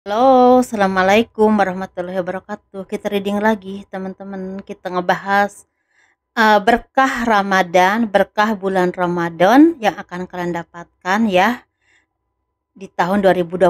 Halo, assalamualaikum warahmatullahi wabarakatuh. Kita reading lagi, teman-teman. Kita ngebahas berkah Ramadan, berkah bulan Ramadan yang akan kalian dapatkan ya di tahun 2025.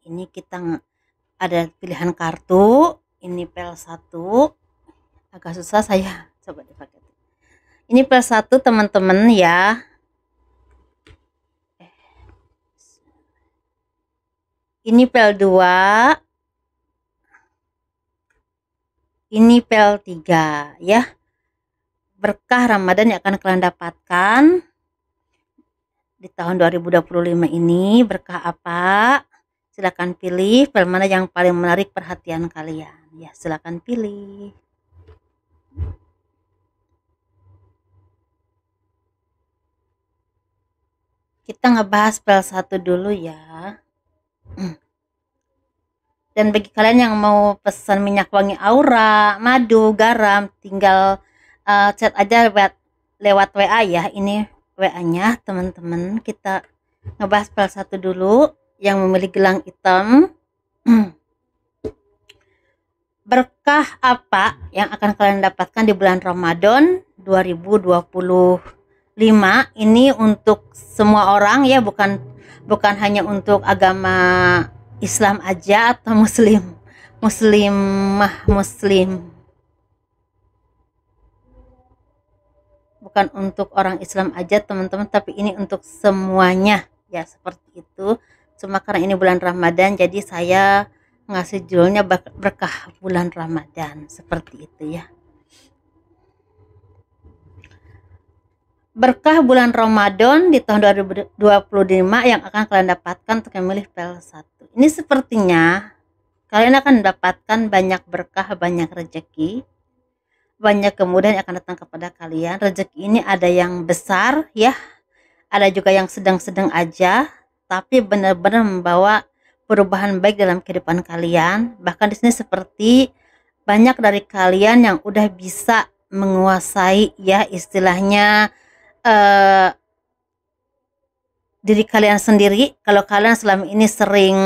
Ini kita ada pilihan kartu. Ini pel 1. Agak susah saya coba dipakai. Ini pel 1 teman-teman ya. Ini pel 2. Ini pel 3 ya. Berkah Ramadan yang akan kalian dapatkan di tahun 2025 ini berkah apa? Silakan pilih pel mana yang paling menarik perhatian kalian. Ya, silakan pilih. Kita ngebahas pel 1 dulu ya. Dan bagi kalian yang mau pesan minyak wangi aura, madu, garam, tinggal chat aja lewat WA ya. Ini WA-nya teman-teman. Kita ngebahas pel 1 dulu yang memilih gelang hitam. Berkah apa yang akan kalian dapatkan di bulan Ramadan 2025? Ini untuk semua orang ya, bukan hanya untuk agama Islam aja atau muslimah muslim. Bukan untuk orang Islam aja teman-teman, tapi ini untuk semuanya ya, seperti itu. Cuma karena ini bulan Ramadan jadi saya ngasih judulnya berkah bulan Ramadan, seperti itu ya. Berkah bulan Ramadan di tahun 2025 yang akan kalian dapatkan untuk memilih pel 1. Ini sepertinya kalian akan mendapatkan banyak berkah, banyak rezeki, banyak kemudahan yang akan datang kepada kalian. Rezeki ini ada yang besar ya, ada juga yang sedang-sedang aja, tapi benar-benar membawa perubahan baik dalam kehidupan kalian. Bahkan di sini seperti banyak dari kalian yang udah bisa menguasai ya istilahnya diri kalian sendiri. Kalau kalian selama ini sering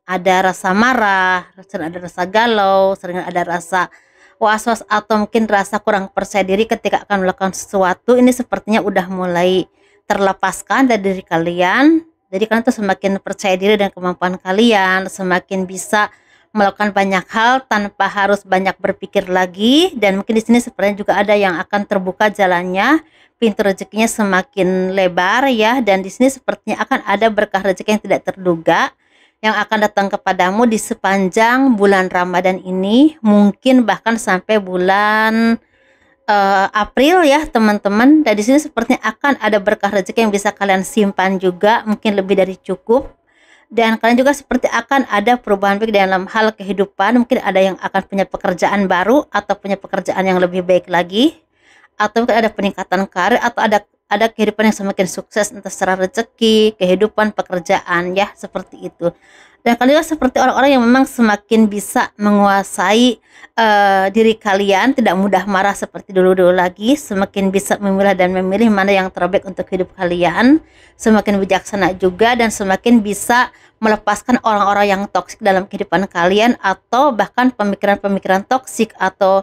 ada rasa marah, sering ada rasa galau, sering ada rasa was-was atau mungkin rasa kurang percaya diri ketika akan melakukan sesuatu, ini sepertinya udah mulai terlepaskan dari diri kalian. Jadi kalian tuh semakin percaya diri dan kemampuan kalian, semakin bisa melakukan banyak hal tanpa harus banyak berpikir lagi. Dan mungkin di sini sepertinya juga ada yang akan terbuka jalannya, pintu rezekinya semakin lebar ya. Dan di sini sepertinya akan ada berkah rezeki yang tidak terduga yang akan datang kepadamu di sepanjang bulan Ramadan ini, mungkin bahkan sampai bulan April ya teman-teman. Dan di sini sepertinya akan ada berkah rezeki yang bisa kalian simpan juga, mungkin lebih dari cukup. Dan kalian juga seperti akan ada perubahan baik dalam hal kehidupan. Mungkin ada yang akan punya pekerjaan baru atau punya pekerjaan yang lebih baik lagi, atau mungkin ada peningkatan karir, atau ada kehidupan yang semakin sukses entah secara rezeki, kehidupan, pekerjaan ya, seperti itu. Dan kalian juga seperti orang-orang yang memang semakin bisa menguasai diri kalian, tidak mudah marah seperti dulu-dulu lagi, semakin bisa memilah dan memilih mana yang terbaik untuk hidup kalian, semakin bijaksana juga, dan semakin bisa melepaskan orang-orang yang toksik dalam kehidupan kalian, atau bahkan pemikiran-pemikiran toksik atau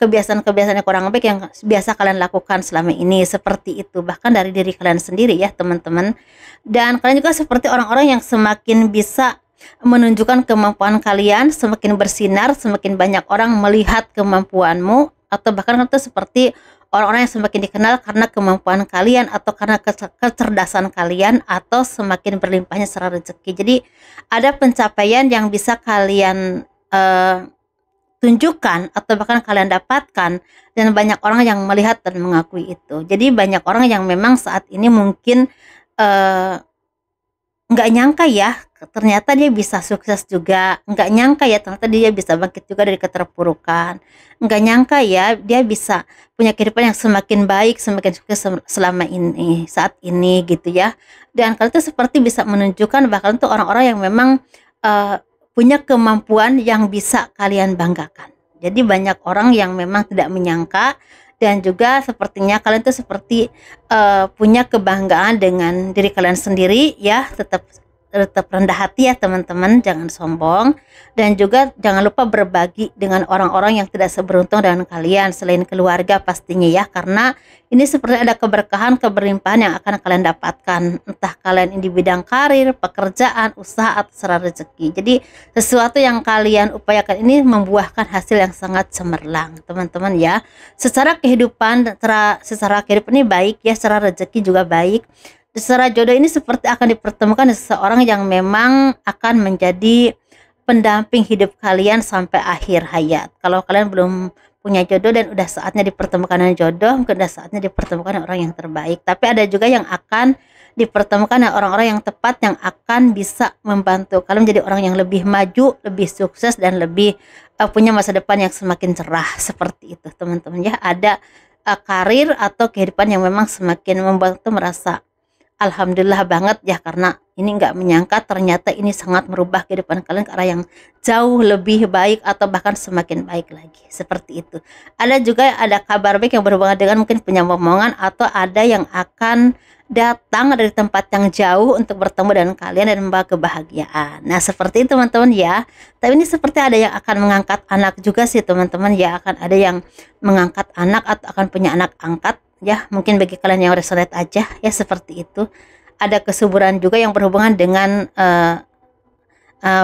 kebiasaan-kebiasaan yang kurang baik yang biasa kalian lakukan selama ini, seperti itu, bahkan dari diri kalian sendiri ya teman-teman. Dan kalian juga seperti orang-orang yang semakin bisa menunjukkan kemampuan kalian, semakin bersinar, semakin banyak orang melihat kemampuanmu, atau bahkan itu seperti orang-orang yang semakin dikenal karena kemampuan kalian atau karena kecerdasan kalian, atau semakin berlimpahnya secara rezeki. Jadi ada pencapaian yang bisa kalian tunjukkan atau bahkan kalian dapatkan, dan banyak orang yang melihat dan mengakui itu. Jadi banyak orang yang memang saat ini mungkin nggak nyangka ya, ternyata dia bisa sukses juga, nggak nyangka ya ternyata dia bisa bangkit juga dari keterpurukan, nggak nyangka ya dia bisa punya kehidupan yang semakin baik, semakin sukses selama ini, saat ini gitu ya. Dan kalian itu seperti bisa menunjukkan bahkan tuh orang-orang yang memang punya kemampuan yang bisa kalian banggakan. Jadi banyak orang yang memang tidak menyangka, dan juga sepertinya kalian tuh seperti punya kebanggaan dengan diri kalian sendiri ya, tetap tetap rendah hati ya teman-teman, jangan sombong. Dan juga jangan lupa berbagi dengan orang-orang yang tidak seberuntung dengan kalian selain keluarga pastinya ya, karena ini seperti ada keberkahan, keberlimpahan yang akan kalian dapatkan, entah kalian ini di bidang karir, pekerjaan, usaha, atau secara rezeki. Jadi sesuatu yang kalian upayakan ini membuahkan hasil yang sangat cemerlang teman-teman ya. Secara kehidupan ini baik ya, secara rezeki juga baik. Secara jodoh ini seperti akan dipertemukan seseorang yang memang akan menjadi pendamping hidup kalian sampai akhir hayat. Kalau kalian belum punya jodoh dan udah saatnya dipertemukan dengan jodoh, mungkin udah saatnya dipertemukan dengan orang yang terbaik. Tapi ada juga yang akan dipertemukan dengan orang-orang yang tepat, yang akan bisa membantu kalian menjadi orang yang lebih maju, lebih sukses, dan lebih punya masa depan yang semakin cerah. Seperti itu teman-teman ya. Ada karir atau kehidupan yang memang semakin membantu merasa alhamdulillah banget ya, karena ini nggak menyangka ternyata ini sangat merubah kehidupan kalian ke arah yang jauh lebih baik atau bahkan semakin baik lagi. Seperti itu. Ada juga ada kabar baik yang berhubungan dengan mungkin penyomongan, atau ada yang akan datang dari tempat yang jauh untuk bertemu dengan kalian dan membawa kebahagiaan. Nah seperti itu teman-teman ya. Tapi ini seperti ada yang akan mengangkat anak juga sih teman-teman ya. Akan ada yang mengangkat anak atau akan punya anak angkat ya. Mungkin bagi kalian yang resonate aja ya, seperti itu. Ada kesuburan juga yang berhubungan dengan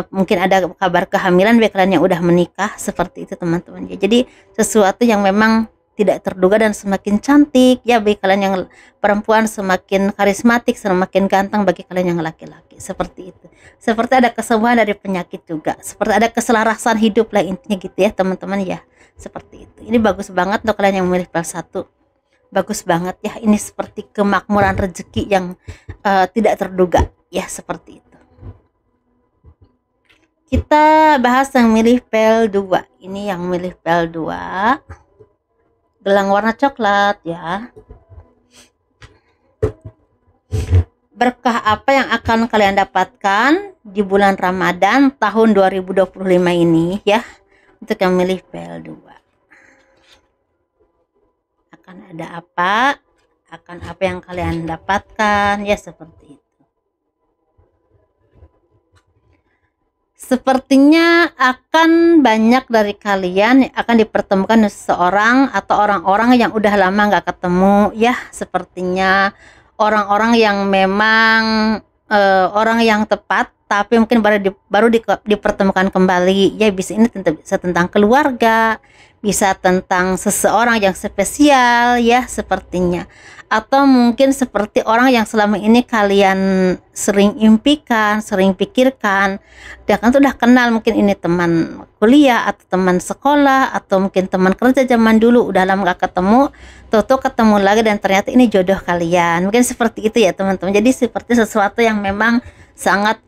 mungkin ada kabar kehamilan bagi kalian yang udah menikah. Seperti itu teman-teman ya. Jadi sesuatu yang memang tidak terduga dan semakin cantik ya bagi kalian yang perempuan, semakin karismatik, semakin ganteng bagi kalian yang laki-laki. Seperti itu. Seperti ada kesembuhan dari penyakit juga, seperti ada keselarasan hidup lah intinya gitu ya teman-teman ya. Seperti itu. Ini bagus banget untuk kalian yang memilih pel 1. Bagus banget ya, ini seperti kemakmuran rezeki yang tidak terduga ya, seperti itu. Kita bahas yang milih pel 2. Ini yang milih pel 2, gelang warna coklat ya. Berkah apa yang akan kalian dapatkan di bulan Ramadan tahun 2025 ini ya, untuk yang milih pel 2. Akan ada apa? Akan apa yang kalian dapatkan ya, seperti itu. Sepertinya akan banyak dari kalian yang akan dipertemukan seseorang atau orang-orang yang udah lama nggak ketemu ya. Sepertinya orang-orang yang memang orang yang tepat, tapi mungkin baru dipertemukan kembali ya. Bisa ini bisa tentang keluarga, bisa tentang seseorang yang spesial ya, sepertinya. Atau mungkin seperti orang yang selama ini kalian sering impikan, sering pikirkan, dan kan udah kenal, mungkin ini teman kuliah atau teman sekolah atau mungkin teman kerja zaman dulu, udah lama gak ketemu, tuh ketemu lagi dan ternyata ini jodoh kalian. Mungkin seperti itu ya teman-teman. Jadi seperti sesuatu yang memang sangat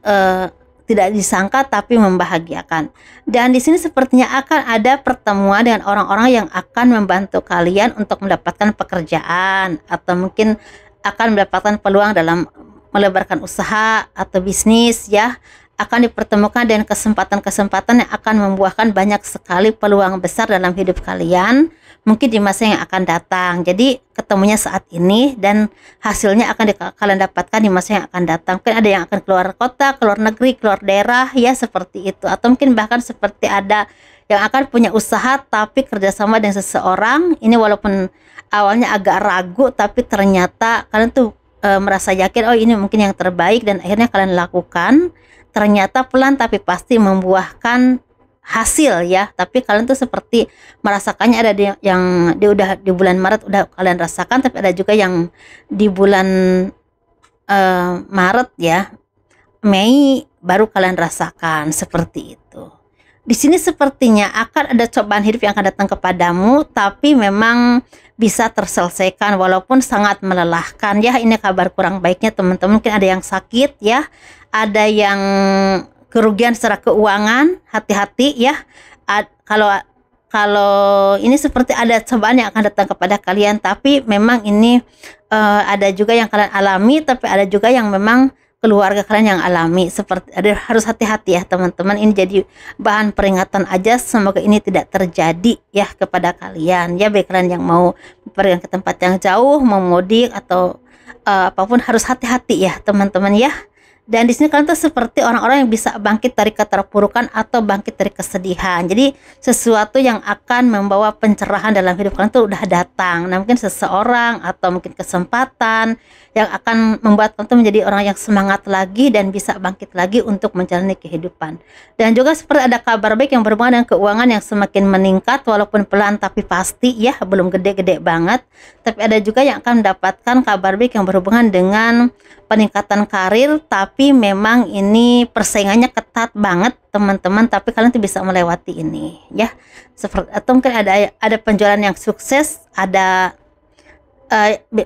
tidak disangka tapi membahagiakan. Dan di sini sepertinya akan ada pertemuan dengan orang-orang yang akan membantu kalian untuk mendapatkan pekerjaan, atau mungkin akan mendapatkan peluang dalam melebarkan usaha atau bisnis ya. Akan dipertemukan dengan kesempatan-kesempatan yang akan membuahkan banyak sekali peluang besar dalam hidup kalian, mungkin di masa yang akan datang. Jadi ketemunya saat ini dan hasilnya akan kalian dapatkan di masa yang akan datang. Mungkin ada yang akan keluar kota, keluar negeri, keluar daerah ya, seperti itu. Atau mungkin bahkan seperti ada yang akan punya usaha tapi kerjasama dengan seseorang. Ini walaupun awalnya agak ragu, tapi ternyata kalian tuh merasa yakin, oh ini mungkin yang terbaik, dan akhirnya kalian lakukan. Ternyata pelan tapi pasti membuahkan hasil ya. Tapi kalian tuh seperti merasakannya, ada yang udah di bulan Maret udah kalian rasakan, tapi ada juga yang di bulan Maret ya, Mei baru kalian rasakan, seperti itu. Di sini sepertinya akan ada cobaan hidup yang akan datang kepadamu, tapi memang bisa terselesaikan walaupun sangat melelahkan ya. Ini kabar kurang baiknya teman-teman. Mungkin ada yang sakit ya, ada yang kerugian secara keuangan, hati-hati ya. Kalau ini seperti ada cobaan yang akan datang kepada kalian, tapi memang ini ada juga yang kalian alami, tapi ada juga yang memang keluarga kalian yang alami. Seperti harus hati-hati ya teman-teman. Ini jadi bahan peringatan aja, semoga ini tidak terjadi ya kepada kalian ya. Baik kalian yang mau pergi ke tempat yang jauh, mau mudik atau apapun, harus hati-hati ya teman-teman ya. Dan di sini kalian tuh seperti orang-orang yang bisa bangkit dari keterpurukan atau bangkit dari kesedihan. Jadi sesuatu yang akan membawa pencerahan dalam hidup kalian tuh udah datang. Nah, mungkin seseorang atau mungkin kesempatan yang akan membuat kalian tuh menjadi orang yang semangat lagi dan bisa bangkit lagi untuk menjalani kehidupan. Dan juga seperti ada kabar baik yang berhubungan dengan keuangan yang semakin meningkat, walaupun pelan tapi pasti ya, belum gede-gede banget. Tapi ada juga yang akan mendapatkan kabar baik yang berhubungan dengan peningkatan karir, tapi memang ini persaingannya ketat banget teman-teman, tapi kalian tuh bisa melewati ini ya. Seperti atau mungkin ada penjualan yang sukses, ada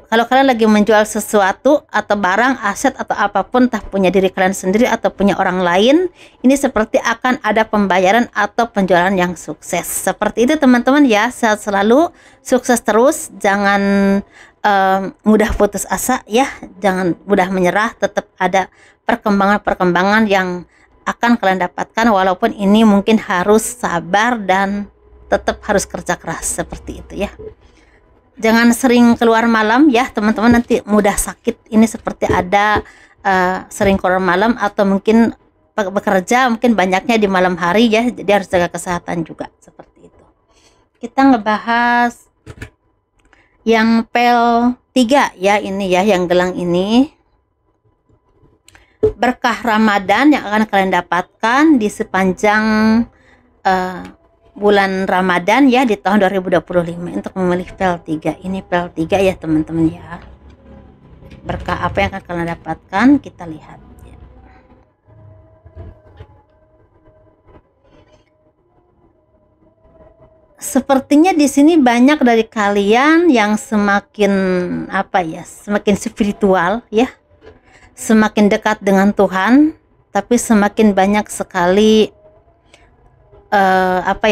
kalau kalian lagi menjual sesuatu atau barang, aset atau apapun, entah punya diri kalian sendiri atau punya orang lain, ini seperti akan ada pembayaran atau penjualan yang sukses. Seperti itu teman-teman ya, sehat selalu, sukses terus, jangan mudah putus asa ya, jangan mudah menyerah, tetap ada perkembangan-perkembangan yang akan kalian dapatkan, walaupun ini mungkin harus sabar dan tetap harus kerja keras, seperti itu ya. Jangan sering keluar malam ya teman-teman, nanti mudah sakit. Ini seperti ada sering keluar malam atau mungkin bekerja mungkin banyaknya di malam hari ya, jadi harus jaga kesehatan juga, seperti itu. Kita ngebahas yang pel 3 ya, ini ya, yang gelang ini. Berkah Ramadan yang akan kalian dapatkan di sepanjang bulan Ramadan ya di tahun 2025. Untuk memilih pel 3, ini pel 3 ya teman-teman ya. Berkah apa yang akan kalian dapatkan, kita lihat ya. Sepertinya di sini banyak dari kalian yang semakin semakin spiritual ya, semakin dekat dengan Tuhan, tapi semakin banyak sekali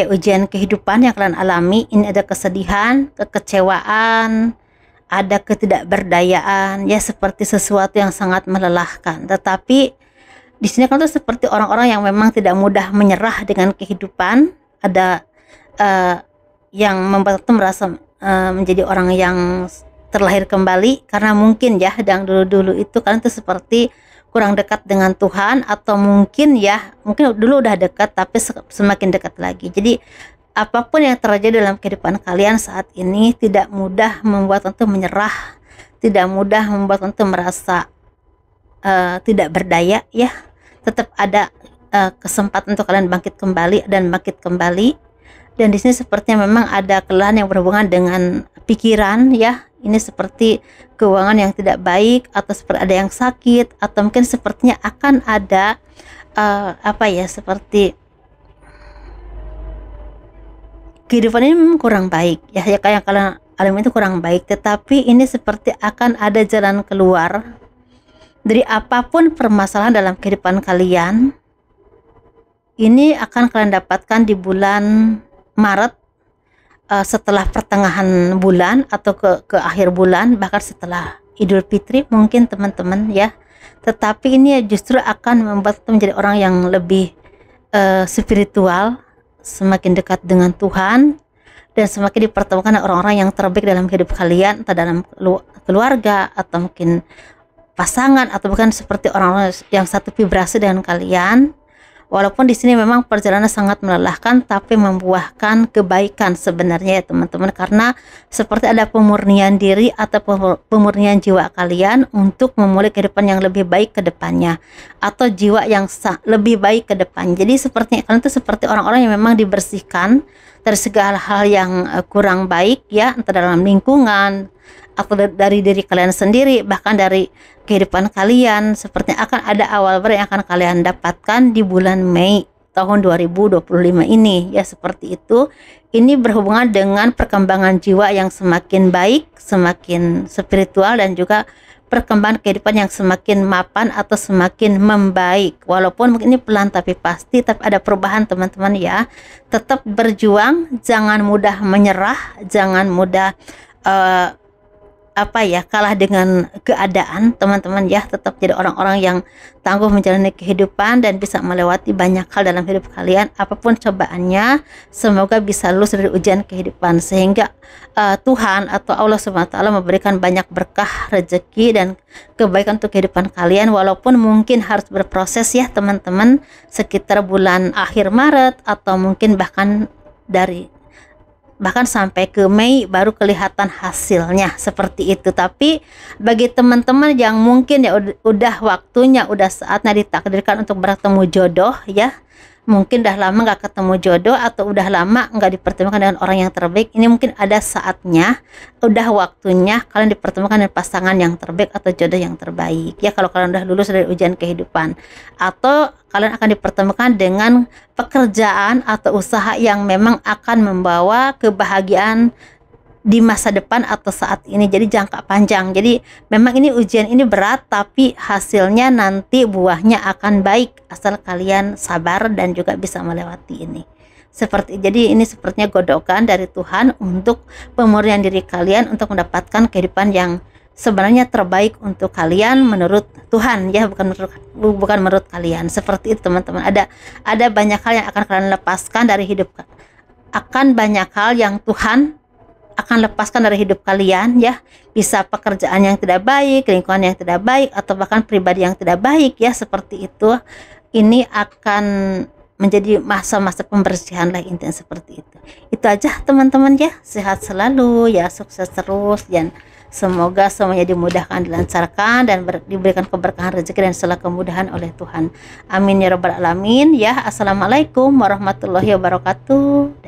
ujian kehidupan yang kalian alami. Ini ada kesedihan, kekecewaan, ada ketidakberdayaan ya, seperti sesuatu yang sangat melelahkan. Tetapi di sini kan tuh seperti orang-orang yang memang tidak mudah menyerah dengan kehidupan. Ada yang membuat tuh merasa menjadi orang yang terlahir kembali, karena mungkin ya yang dulu-dulu itu kalian tuh seperti kurang dekat dengan Tuhan, atau mungkin dulu udah dekat tapi semakin dekat lagi. Jadi apapun yang terjadi dalam kehidupan kalian saat ini tidak mudah membuat untuk menyerah, tidak mudah membuat untuk merasa tidak berdaya ya. Tetap ada kesempatan untuk kalian bangkit kembali dan bangkit kembali. Dan di sini sepertinya memang ada kelelahan yang berhubungan dengan pikiran ya. Ini seperti keuangan yang tidak baik, atau seperti ada yang sakit, atau mungkin sepertinya akan ada seperti kehidupan ini memang kurang baik ya, kayak kalian alami itu kurang baik. Tetapi ini seperti akan ada jalan keluar dari apapun permasalahan dalam kehidupan kalian. Ini akan kalian dapatkan di bulan Maret, setelah pertengahan bulan atau ke akhir bulan, bahkan setelah Idul Fitri mungkin teman-teman ya. Tetapi ini justru akan membuat kita menjadi orang yang lebih spiritual, semakin dekat dengan Tuhan, dan semakin dipertemukan orang-orang yang terbaik dalam hidup kalian, entah dalam keluarga atau mungkin pasangan, atau bukan seperti orang-orang yang satu vibrasi dengan kalian. Walaupun di sini memang perjalanan sangat melelahkan, tapi membuahkan kebaikan sebenarnya ya teman-teman, karena seperti ada pemurnian diri atau pemurnian jiwa kalian untuk memulai kehidupan yang lebih baik ke depannya, atau jiwa yang lebih baik ke depan. Jadi sepertinya kalian itu seperti orang-orang yang memang dibersihkan dari segala hal yang kurang baik ya, entah dalam lingkungan atau dari diri kalian sendiri, bahkan dari kehidupan kalian. Sepertinya akan ada awal baru yang akan kalian dapatkan di bulan Mei tahun 2025 ini ya, seperti itu. Ini berhubungan dengan perkembangan jiwa yang semakin baik, semakin spiritual, dan juga perkembangan kehidupan yang semakin mapan atau semakin membaik. Walaupun mungkin ini pelan tapi pasti, tapi ada perubahan teman-teman ya. Tetap berjuang, jangan mudah menyerah, jangan mudah kalah dengan keadaan, teman-teman ya. Tetap jadi orang-orang yang tangguh menjalani kehidupan dan bisa melewati banyak hal dalam hidup kalian. Apapun cobaannya, semoga bisa lulus dari ujian kehidupan, sehingga Tuhan atau Allah SWT memberikan banyak berkah, rezeki dan kebaikan untuk kehidupan kalian. Walaupun mungkin harus berproses ya teman-teman, sekitar bulan akhir Maret atau mungkin bahkan sampai ke Mei baru kelihatan hasilnya seperti itu. Tapi bagi teman-teman yang mungkin ya udah waktunya, udah saatnya ditakdirkan untuk bertemu jodoh ya, mungkin udah lama nggak ketemu jodoh atau udah lama nggak dipertemukan dengan orang yang terbaik, ini mungkin ada saatnya, udah waktunya kalian dipertemukan dengan pasangan yang terbaik atau jodoh yang terbaik ya. Kalau kalian udah lulus dari ujian kehidupan, atau kalian akan dipertemukan dengan pekerjaan atau usaha yang memang akan membawa kebahagiaan di masa depan atau saat ini, jadi jangka panjang. Jadi memang ini ujian ini berat, tapi hasilnya nanti buahnya akan baik asal kalian sabar dan juga bisa melewati ini. Jadi ini sepertinya godokan dari Tuhan untuk pemurnian diri kalian untuk mendapatkan kehidupan yang sebenarnya terbaik untuk kalian menurut Tuhan ya, bukan menurut kalian. Seperti itu teman-teman. Ada banyak hal yang akan kalian lepaskan dari hidup, akan banyak hal yang Tuhan akan lepaskan dari hidup kalian ya. Bisa pekerjaan yang tidak baik, lingkungan yang tidak baik, atau bahkan pribadi yang tidak baik ya, seperti itu. Ini akan menjadi masa-masa pembersihan lah, intinya seperti itu. Itu aja teman-teman ya. Sehat selalu ya, sukses terus, dan semoga semuanya dimudahkan, dilancarkan, dan diberikan keberkahan rezeki dan segala kemudahan oleh Tuhan. Amin ya rabbal alamin ya. Assalamualaikum warahmatullahi wabarakatuh.